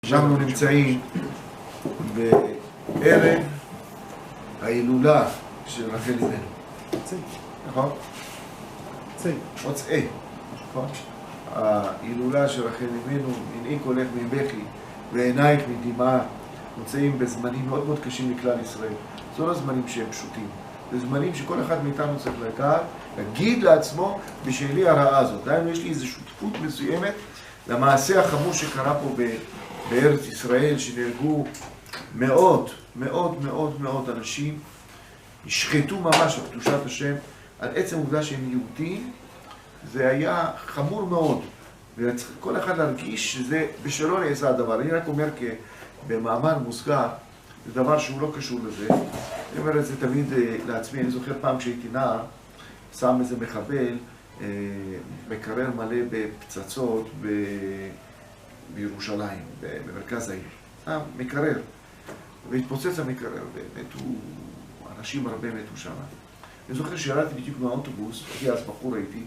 אנחנו נמצאים בערב ההילולה של רחל אמנו. נכון? מוצאי. נכון? ההילולה של רחל אמנו, מנעי קולך מבכי ועינייך מדמעה, נמצאים בזמנים מאוד מאוד קשים לכלל ישראל. זה לא זמנים שהם פשוטים. זה זמנים שכל אחד מאיתנו צריך להגיד לעצמו בשלי הרעה הזאת. דיינו, יש לי איזו שותפות מסוימת למעשה החמור שקרה פה בארץ ישראל, שנהרגו מאות אנשים, נשחטו ממש על קדושת השם, על עצם העובדה שהם יהודים. זה היה חמור מאוד, וכל אחד להרגיש שזה בשלו נעשה הדבר. אני רק אומר במאמר מוסגר, זה דבר שהוא לא קשור לזה. אני אומר את זה תמיד לעצמי. אני זוכר פעם כשהייתי נער, שם איזה מחבל מקרר מלא בפצצות בירושלים, במרכז העיר. מקרר, והתפוצץ המקרר, ומתו, אנשים הרבה מתו שם. אני זוכר שירדתי בדיוק מהאוטובוס, אז בחור הייתי,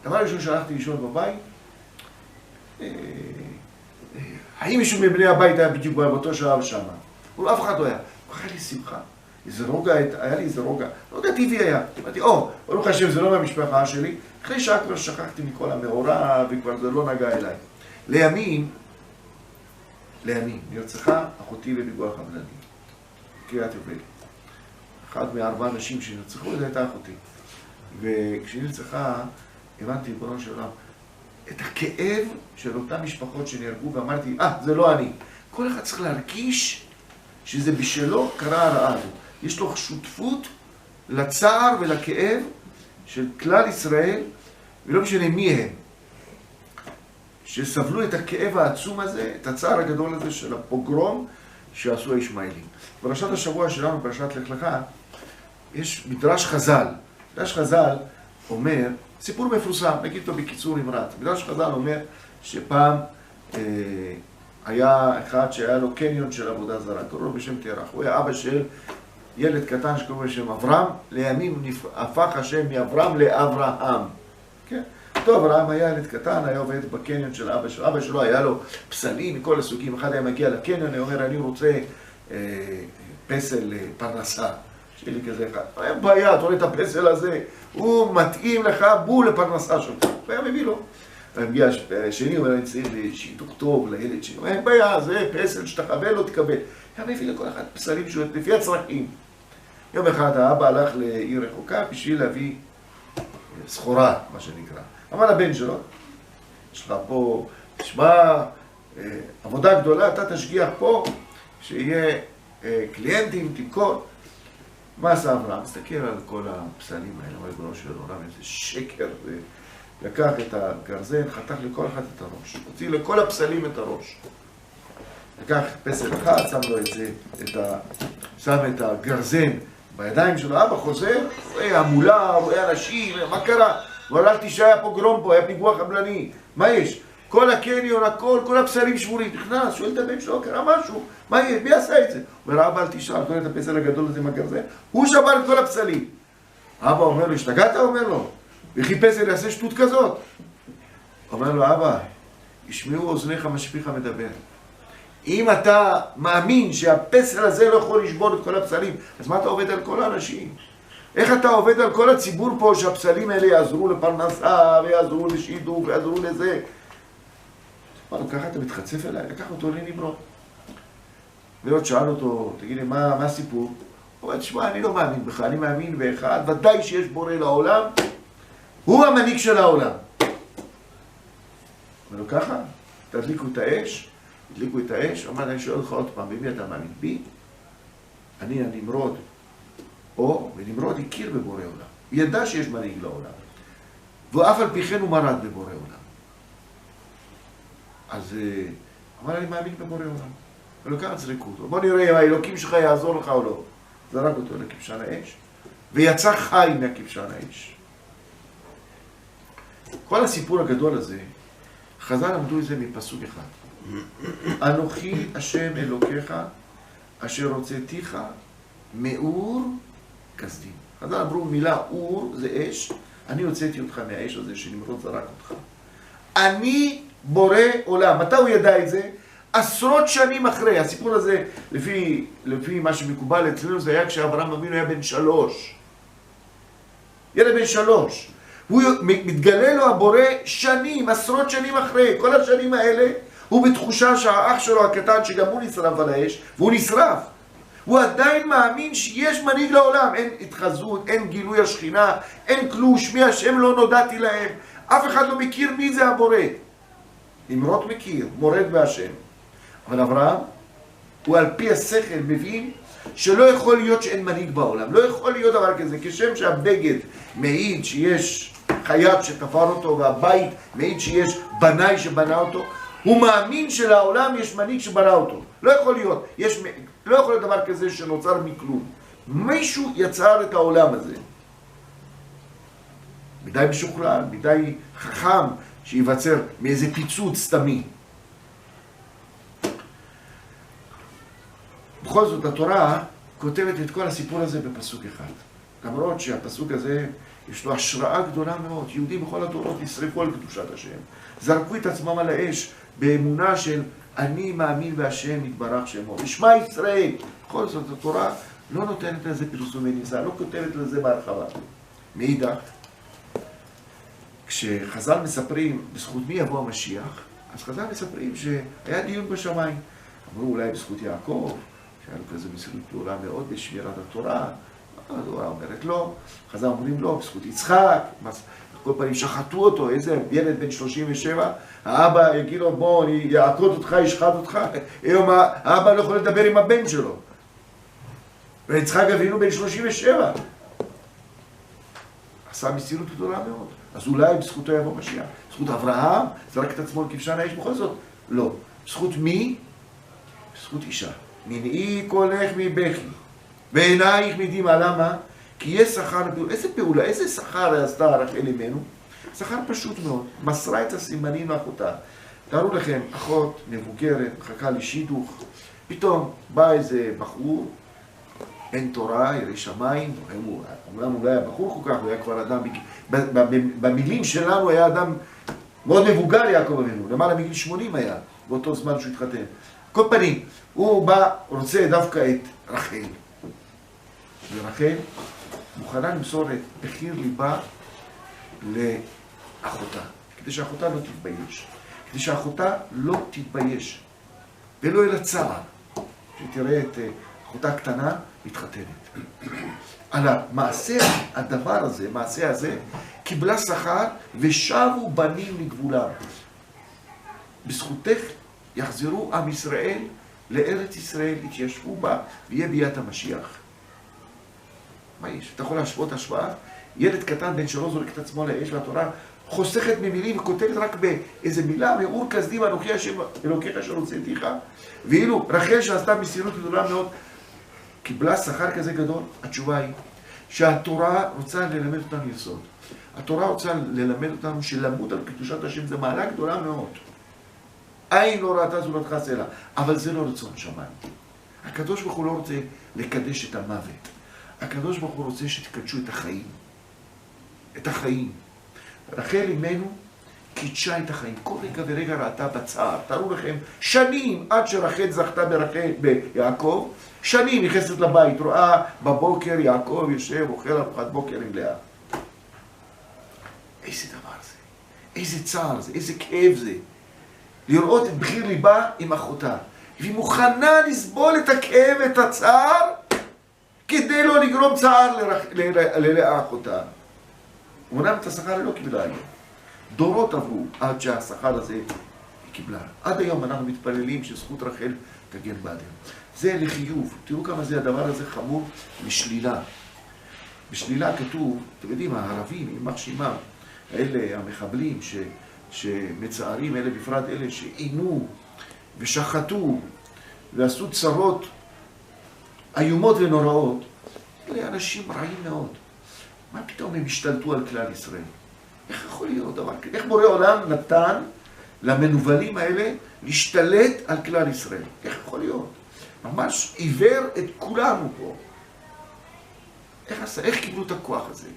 דבר ראשון שהלכתי לישון בבית, האם מישהו מבני הבית היה בדיוק באותו שעה ושמה? אף אחד לא היה. כל כך לי שמחה. איזה רוגע, היה לי איזה רוגע. רוגע טבעי היה. אמרתי, ברוך השם, זה לא מהמשפחה שלי. אחרי שעה כבר שכחתי מכל המאורע, וכבר זה לא נגע אליי. לימים, נרצחה אחותי בפיגוע חבלני. קריית יובל. אחד מארבע אנשים שנרצחו, זו הייתה אחותי. וכשהיא נרצחה, הבנתי, ריבונו של עולם, את הכאב של אותן משפחות שנהרגו, ואמרתי, זה לא אני. כל אחד צריך להרגיש שזה בשלו קרה הרעה הזאת. יש לו שותפות לצער ולכאב של כלל ישראל, ולא משנה מי הם, שסבלו את הכאב העצום הזה, את הצער הגדול הזה של הפוגרום שעשו הישמעאלים. פרשת השבוע שלנו, פרשת לך לך, יש מדרש חז"ל. מדרש חז"ל אומר, סיפור מפורסם, נגיד אותו בקיצור נמרץ. מדרש חז"ל אומר שפעם היה אחד שהיה לו קניון של עבודה זרה, קראו לו בשם תרח. הוא היה אבא של ילד קטן שקראו בשם אברהם, לימים הפך השם מאברהם לאברהם. כן? אותו אברהם היה ילד קטן, היה עובד בקניון של אבא שלו. אבא שלו היה לו פסלים מכל הסוגים. אחד היה מגיע לקניון, הוא אומר, אני רוצה פסל פרנסה. שיהיה לי כזה אחד. אין בעיה, אתה רואה את הפסל הזה, הוא מתאים לך בול לפרנסה שלך. הוא היה מביא לו. מגיע השני, הוא אומר, אני צריך שיתוק טוב לילד שלי. אין בעיה, זה פסל שתקבל או תקבל. היה מביא לכל אחד פסלים שהוא לפי הצרכים. יום אחד האבא הלך לעיר רחוקה בשביל להביא סחורה, מה שנקרא. אמר לבן שלו, יש לך פה, תשמע, עבודה גדולה, אתה תשגיח פה, שיהיה קליינטים, תמכור. מה עשה אברהם? תסתכל על כל הפסלים האלה, אבל בנו של עולם, איזה שקר. לקח את הגרזן, חתך לכל אחד את הראש. הוציא לכל הפסלים את הראש. לקח פסל אחד, שם לו את זה, שם את הגרזן בידיים שלו. אבא חוזר, רואה המולה, רואה אנשים, מה קרה? ועלתי שהיה פוגרום פה, היה פיגוע חבלני. מה יש? כל הקניון, הכל, כל הפסלים שבורים. נכנס, שואל את הבן שלו, קרה משהו. מה יש? מי עשה את זה? הוא אומר, אבא, אל תשאל, תראה את הפסל הגדול הזה עם הגרזן. הוא שבר את כל הפסלים. אבא אומר לו, השתגעת? אומר לו. וכי פסל יעשה שטות כזאת? אומר לו, אבא, ישמעו אוזניך משפיך מדבר. אם אתה מאמין שהפסל הזה לא יכול לשבור את כל הפסלים, אז מה אתה עובד על כל האנשים? איך אתה עובד על כל הציבור פה שהפסלים האלה יעזרו לפרנסה, ויעזרו לשידוך, ויעזרו לזה? אמר לו, ככה אתה מתחצף אליי? לקח אותו לנמרוד. ועוד שאל אותו, תגיד לי, מה הסיפור? הוא אומר, תשמע, אני לא מאמין בך, אני מאמין באחד, ודאי שיש בורא לעולם, הוא המנהיג של העולם. אומר לו, ככה, תדליקו את האש, הדליקו את האש, אמר, אני שואל לך עוד פעם, במי אתה מאמין? בי? אני הנמרוד. ונמרוד הכיר בבורא עולם. הוא ידע שיש מנהיג לעולם. ואף על פי כן הוא מרד בבורא עולם. אז אמר, אני מאמין בבורא עולם. ולוקח זרקו אותו. בוא נראה אם האלוקים שלך יעזור לך או לא. זרק אותו לכבשן האש, ויצא חי מהכבשן האש. כל הסיפור הגדול הזה, חז"ל למדו את זה מפסוק אחד. אנוכי השם אלוקיך, אשר הוצאתיך מאור כסדים. חז"ל אמרו מילה אור זה אש, אני הוצאתי אותך מהאש הזה שנמרוד זרק אותך. אני בורא עולם. מתי הוא ידע את זה? עשרות שנים אחרי. הסיפור הזה, לפי מה שמקובל אצלנו, זה היה כשאברהם אבינו היה בן 3. ילד בן 3. הוא מתגלה לו הבורא שנים, עשרות שנים אחרי. כל השנים האלה הוא בתחושה שהאח שלו הקטן, שגם הוא נשרף על האש, והוא נשרף. הוא עדיין מאמין שיש מנהיג לעולם. אין התחזות, אין גילוי השכינה, אין כלום, שמי השם לא נודעתי להם. אף אחד לא מכיר מי זה הבורא. נמרוד מכיר, מורד בהשם. אבל אברהם, הוא על פי השכל מבין שלא יכול להיות שאין מנהיג בעולם. לא יכול להיות דבר כזה. כשם שהבגד מעיד שיש חייב שתפר אותו, והבית מעיד שיש בנאי שבנה אותו, הוא מאמין שלעולם יש מנהיג שבנה אותו. לא יכול להיות. לא יכול להיות דבר כזה שנוצר מכלום. מישהו יצר את העולם הזה. מדי משוכלל, מדי חכם, שיווצר מאיזה פיצוץ סתמי. בכל זאת, התורה כותבת את כל הסיפור הזה בפסוק אחד. למרות שהפסוק הזה יש לו השראה גדולה מאוד. יהודים בכל הדורות נשרפו על קדושת השם. זרקו את עצמם על האש באמונה של אני מאמין בהשם יתברך שמו. נשמע ישראל. בכל זאת, התורה לא נותנת לזה פרסומי ניסה, לא כותבת לזה בהרחבה. מאידך, כשחז"ל מספרים בזכות מי יבוא המשיח, אז חז"ל מספרים שהיה דיון בשמיים. אמרו אולי בזכות יעקב, שהיה לו כזה מסירות גדולה מאוד בשמירת התורה. התורה אומרת לא. חז"ל אומרים לא, בזכות יצחק. כל פעמים שחטו אותו, איזה ילד בן 37, האבא יגיד לו בוא אני יעקוד אותך, ישחט אותך. היום האבא לא יכול לדבר עם הבן שלו. ויצחק אבינו בן 37. עשה מסירות גדולה מאוד. אז אולי בזכותו יבוא משיח. בזכות אברהם, זרק את עצמו לכבשן האש, בכל זאת, לא. בזכות מי? בזכות אישה. מנעי קולך מבכי, בעינייך מדמעה. למה? כי יש שכר לפעולה. איזה פעולה, איזה שכר עשתה רחל אמנו? שכר פשוט מאוד. מסרה את הסימנים לאחותה. תארו לכם, אחות מבוגרת, מחכה לשידוך, פתאום בא איזה בחור, אין תורה, ירא שמיים, אומנם הוא לא היה בחור כל כך, הוא היה כבר אדם, במילים שלנו היה אדם מאוד מבוגר יעקב אבינו, למעלה מגיל 80 היה, באותו זמן שהוא התחתן. כל פנים, הוא בא, רוצה דווקא את רחל. ורחל מוכנה למסור את בחיר ליבה לאחותה, כדי שאחותה לא תתבייש. כדי שאחותה לא תתבייש, ולא יהיה לה צער, שתראה את אחותה קטנה מתחתנת. על המעשה, הדבר הזה, מעשה הזה, קיבלה שכר ושבו בנים לגבולם. בזכותך יחזרו עם ישראל לארץ ישראל, יתיישבו בה ויהיה ביאת המשיח. מה יש? אתה יכול להשוות השוואה? ילד קטן בן 3 זורק את עצמו לאש, והתורה חוסכת ממילים וכותבת רק באיזה מילה, מאור כסדים אנוכי השם אלוקיך אשר הוצאתיך. ואילו רחל שעשתה מסירות גדולה מאוד, קיבלה שכר כזה גדול. התשובה היא שהתורה רוצה ללמד אותנו יסוד. התורה רוצה ללמד אותנו שלמות על קדושת השם זה מעלה גדולה מאוד. עין לא ראתה זולתך סלע, אבל זה לא רצון שמיים. הקדוש ברוך הוא לא רוצה לקדש את המוות. הקדוש ברוך הוא רוצה שתקדשו את החיים. את החיים. רחל אמנו קידשה את החיים. כל רגע ורגע ראתה בצער. תראו לכם, שנים עד שרחל זכתה ביעקב, שנים נכנסת לבית, רואה בבוקר יעקב יושב, אוכל ארוחת בוקר עם לאה. איזה דבר זה? איזה צער זה? איזה כאב זה? לראות את בחיר ליבה עם אחותה. והיא מוכנה לסבול את הכאב ואת הצער כדי לא לגרום צער ללאה אחותה. אומנם את השכר היא לא קיבלה היום. דורות עברו עד שהשכר הזה היא קיבלה. עד היום אנחנו מתפללים שזכות רחל תגן בעדנו. זה לחיוב. תראו כמה זה הדבר הזה חמור לשלילה. בשלילה כתוב, אתם יודעים, הערבים, יימח שמם, אלה המחבלים שמצערים, אלה בפרט אלה שעינו ושחטו ועשו צרות איומות ונוראות, אלה אנשים רעים מאוד. מה פתאום הם השתלטו על כלל ישראל? איך יכול להיות דבר כזה? איך בורא עולם נתן למנובלים האלה להשתלט על כלל ישראל? איך יכול להיות? ממש עיוור את כולנו פה. איך קיבלו את הכוח הזה?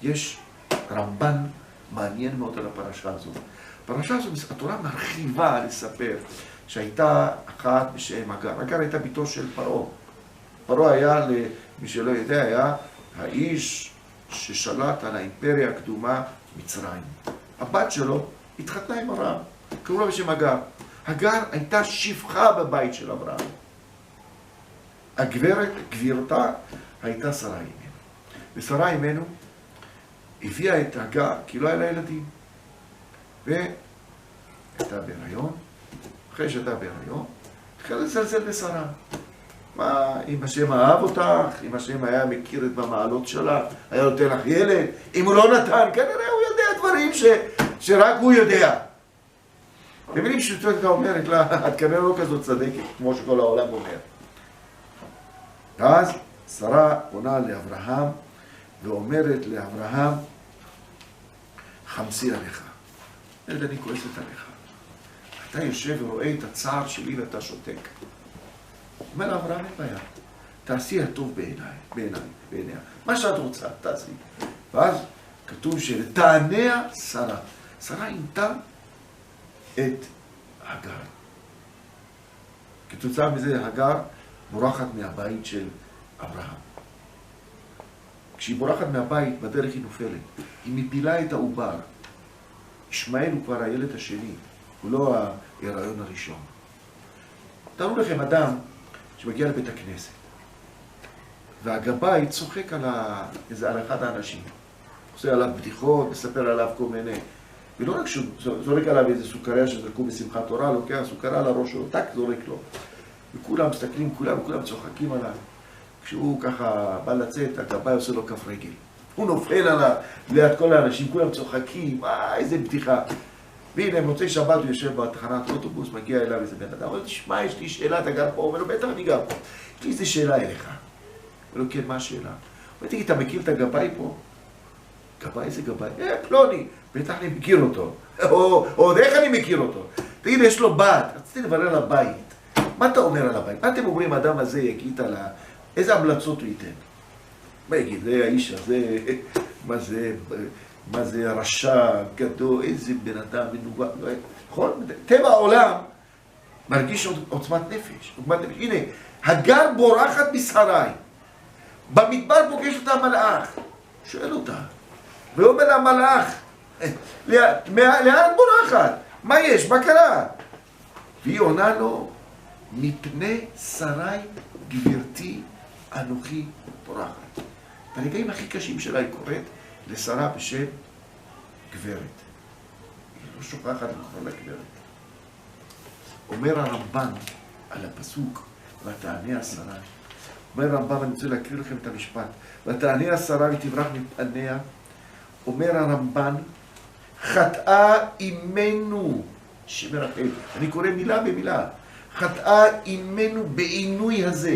יש רמב"ן מעניין מאוד על הפרשה הזאת. פרשה הזו, התורה מרחיבה לספר שהייתה אחת בשם הגר. הגר הייתה ביתו של פרעה. פרעה היה, למי שלא יודע, היה האיש ששלט על האימפריה הקדומה מצרים. הבת שלו התחתנה עם אברהם, קראו לה בשם הגר. הגר הייתה שפחה בבית של אברהם. גבירתה, הייתה שרה אימנו. ושרה אימנו הביאה את הגר כי לא היה לה ילדים. והייתה בהיריון. אחרי שהייתה בהיריון, התחילה לזלזל בשרה. מה, אם השם אהב אותך, אם השם היה מכיר את במעלות שלה, היה נותן לך ילד, אם הוא לא נתן, כנראה הוא יודע דברים שרק הוא יודע. במילים פשוטות הייתה אומרת לה, את כנראה לא כזאת צדקת, כמו שכל העולם אומר. ואז שרה פונה לאברהם, ואומרת לאברהם, חמסי עליך. אומרת, אני כועסת עליך. אתה יושב ורואה את הצער שלי ואתה שותק. אומר לאברהם, אין בעיה. תעשי הטוב בעיניה. מה שאת רוצה, תעשי. ואז כתוב שלתעניה שרה. שרה עינתה את הגר. כתוצאה מזה הגר בורחת מהבית של אברהם. כשהיא בורחת מהבית, בדרך היא נופלת. היא מפילה את העובר. ישמעאל הוא כבר הילד השני, הוא לא ההיריון הראשון. תראו לכם אדם שמגיע לבית הכנסת, והגבאי צוחק על אחד האנשים. עושה עליו בדיחות, מספר עליו כל מיני. ולא רק שהוא זורק עליו איזה סוכריה שזרקו בשמחת תורה, לוקח סוכריה על הראש שלו, טק זורק לו. וכולם מסתכלים, כולם צוחקים עליו. כשהוא ככה בא לצאת, הגבאי עושה לו כף רגל. הוא נופל עליו ליד כל האנשים, כולם צוחקים, איזה בדיחה. והנה, מוצאי שבת הוא יושב בתחנת אוטובוס, מגיע אליו איזה בן אדם, אומר, תשמע, יש לי שאלה, אתה גר פה? אומר לו, בטח אני גר פה. יש לי איזה שאלה אליך. אומר לו, כן, מה השאלה? אומר, תגיד, אתה מכיר את הגבאי פה? גבאי? איזה גבאי? פלוני, בטח אני מכיר אותו. או איך אני מכיר אותו? תגיד, יש לו בת, רציתי לברר על הבית. מה אתה אומר על הבית? מה אתם אומרים, האדם הזה יגיד על איזה המלצות הוא ייתן? מה יגיד, זה האיש הזה, מה זה רשע גדול, איזה בן אדם מנוול, נכון? טבע העולם מרגיש עוצמת נפש. הנה, הגר בורחת משרי, במדבר פוגש אותה המלאך, שואל אותה, ואומר לה המלאך, לאן בורחת? מה יש? מה קרה? והיא עונה לו, מפני שרי גברתי אנוכי בורחת. ברגעים הכי קשים שלה היא קוראת לשרה בשם גברת. היא לא שוכחת לקרוא לה גברת. אומר הרמב"ן על הפסוק, ותענה שרה. אומר הרמב"ן, אני רוצה להקריא לכם את המשפט. ותענה שרה ותברח מפניה. אומר הרמב"ן, חטאה אימנו שמרחל. אני קורא מילה במילה. חטאה אימנו בעינוי הזה.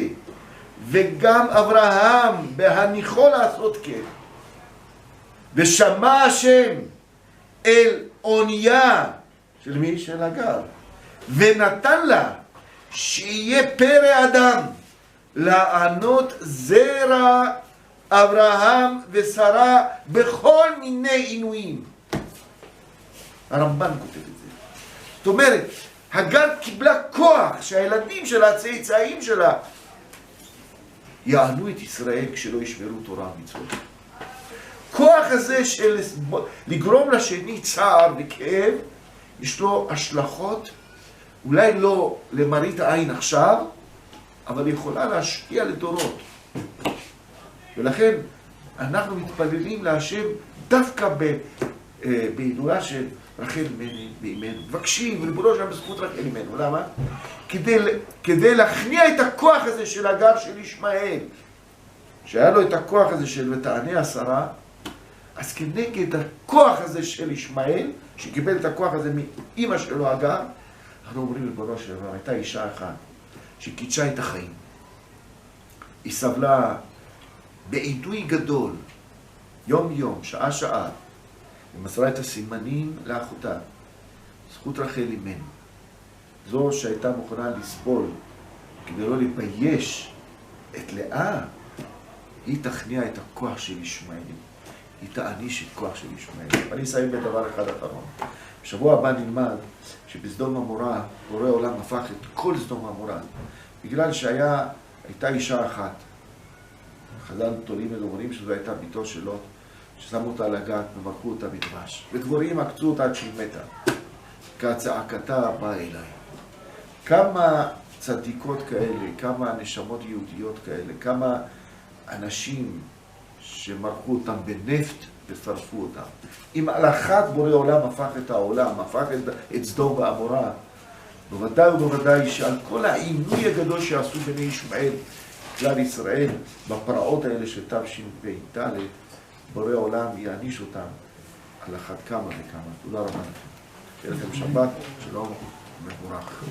וגם אברהם בהניחו לעשות כן. ושמע השם אל אוניה של מי? של הגר. ונתן לה שיהיה פרא אדם לענות זרע אברהם ושרה בכל מיני עינויים. הרמב"ן כותב את זה. זאת אומרת, הגר קיבלה כוח שהילדים שלה, הצאצאים שלה, יענו את ישראל כשלא ישמרו תורה ומצוות. כוח הזה של לגרום לשני צער וכאב, יש לו השלכות, אולי לא למראית העין עכשיו, אבל יכולה להשפיע לדורות. ולכן אנחנו מתפללים להשם דווקא בעילולה של רחל ואימנו. מבקשים, ריבונו שלם בזכות רחל אימנו. למה? כדי להכניע את הכוח הזה של הגר של ישמעאל, שהיה לו את הכוח הזה של ותענה שרה, אז כנגד הכוח הזה של ישמעאל, שקיבל את הכוח הזה מאמא שלו הגר, אנחנו אומרים ריבונו שלם, הייתה אישה אחת שקידשה את החיים. היא סבלה בעידוי גדול, יום יום, שעה שעה, ומסרה את הסימנים לאחותה. זכות רחל אימנו. זו שהייתה מוכנה לסבול כדי לא לבייש את לאה, היא תכניע את הכוח של ישמעאל. היא תעניש את כוח של ישמעאל. ואני אסיים בדבר אחד אחרון. בשבוע הבא נלמד שבסדום עמורה, בורא עולם הפך את כל סדום עמורה, בגלל שהייתה אישה אחת. חז"ל תולים מדברים שזו הייתה ביתו של לוט, ששמו אותה על הגת ומרחו אותה בדבש. ודבורים עקצו אותה עד שהיא מתה. כצעקתה באה אליי. כמה צדיקות כאלה, כמה נשמות יהודיות כאלה, כמה אנשים שמרחו אותם בנפט ושרפו אותם. אם על אחת בורא עולם הפך את העולם, הפך את סדום ועמורה, בוודאי ובוודאי שעל כל העינוי הגדול שעשו בני ישמעאל, כלל ישראל, בפרעות האלה של תשפ"ד, בורא עולם יעניש אותם על אחת כמה וכמה. תודה רבה לכם. שיהיה לכם שבת, שלום ומבורך.